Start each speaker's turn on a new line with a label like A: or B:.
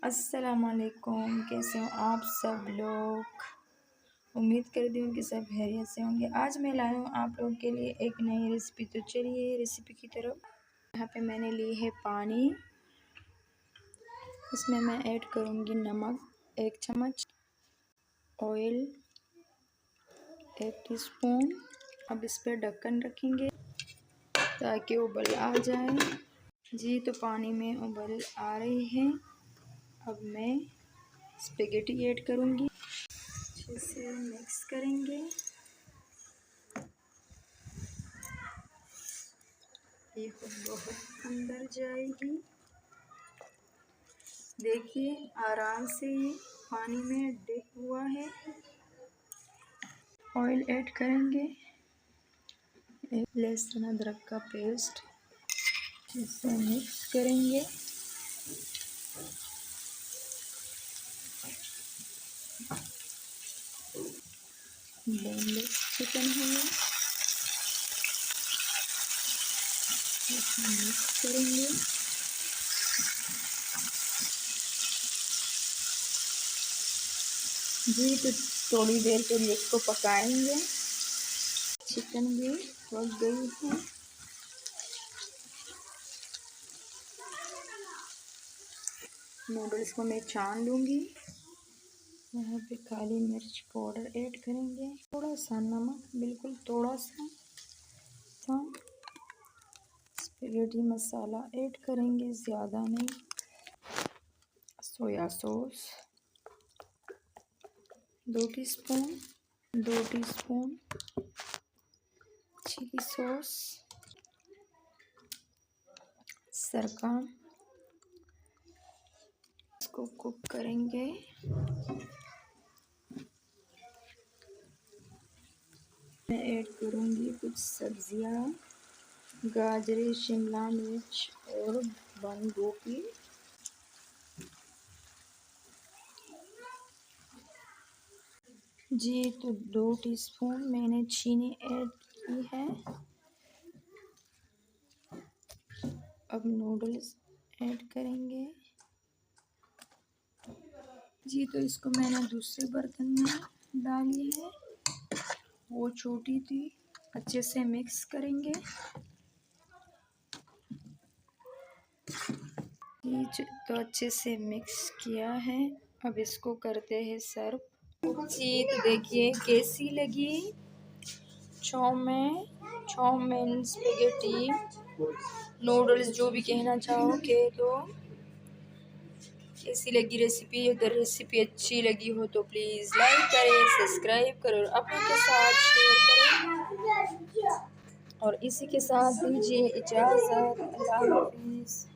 A: अस्सलामुअलैकुम, कैसे हो आप सब लोग। उम्मीद करती हूँ कि सब खैरियत से होंगे। आज मैं लाया हूँ आप लोगों के लिए एक नई रेसिपी। तो चलिए रेसिपी की तरफ। यहाँ पे मैंने ली है पानी, इसमें मैं ऐड करूँगी नमक 1 चम्मच, ऑयल 1 टीस्पून। अब इस पर ढक्कन रखेंगे ताकि उबल आ जाए। जी तो पानी में उबल आ रही है। अब मैं स्पेगेटी ऐड करूँगी, अच्छे से मिक्स करेंगे। ये बहुत अंदर जाएगी। देखिए आराम से ये पानी में डिप हुआ है। ऑयल ऐड करेंगे, एक लहसुन अदरक का पेस्ट, इसे मिक्स करेंगे। बोनलेस चिकन है, इसे मिक्स करेंगे। जी तो थोड़ी देर के लिए इसको पकाएंगे। चिकन भी पक गई है। नूडल्स को मैं छान लूँगी। यहाँ पे काली मिर्च पाउडर ऐड करेंगे, थोड़ा सा नमक, बिल्कुल थोड़ा सा। स्पेगेटी मसाला ऐड करेंगे, ज़्यादा नहीं। Soya sauce 2 teaspoon, 2 teaspoon chilli sauce, सरका। इसको कुक करेंगे। मैं ऐड करूँगी कुछ सब्जियाँ, गाजर, शिमला मिर्च और बंद गोभी। जी तो 2 टीस्पून मैंने चीनी ऐड की है। अब नूडल्स ऐड करेंगे। जी तो इसको मैंने दूसरे बर्तन में डाली है, वो छोटी थी। अच्छे से मिक्स करेंगे। जी तो अच्छे से मिक्स किया है। अब इसको करते हैं सर्व। जी तो देखिए कैसी लगी चाउमीन, स्पेगेटी, नूडल्स, जो भी कहना चाहोगे। तो कैसी लगी रेसिपी? अगर रेसिपी अच्छी लगी हो तो प्लीज़ लाइक करें, सब्सक्राइब करें और अपनों के साथ शेयर करें। और इसी के साथ दीजिए इजाज़त। अल्लाह हाफिज़।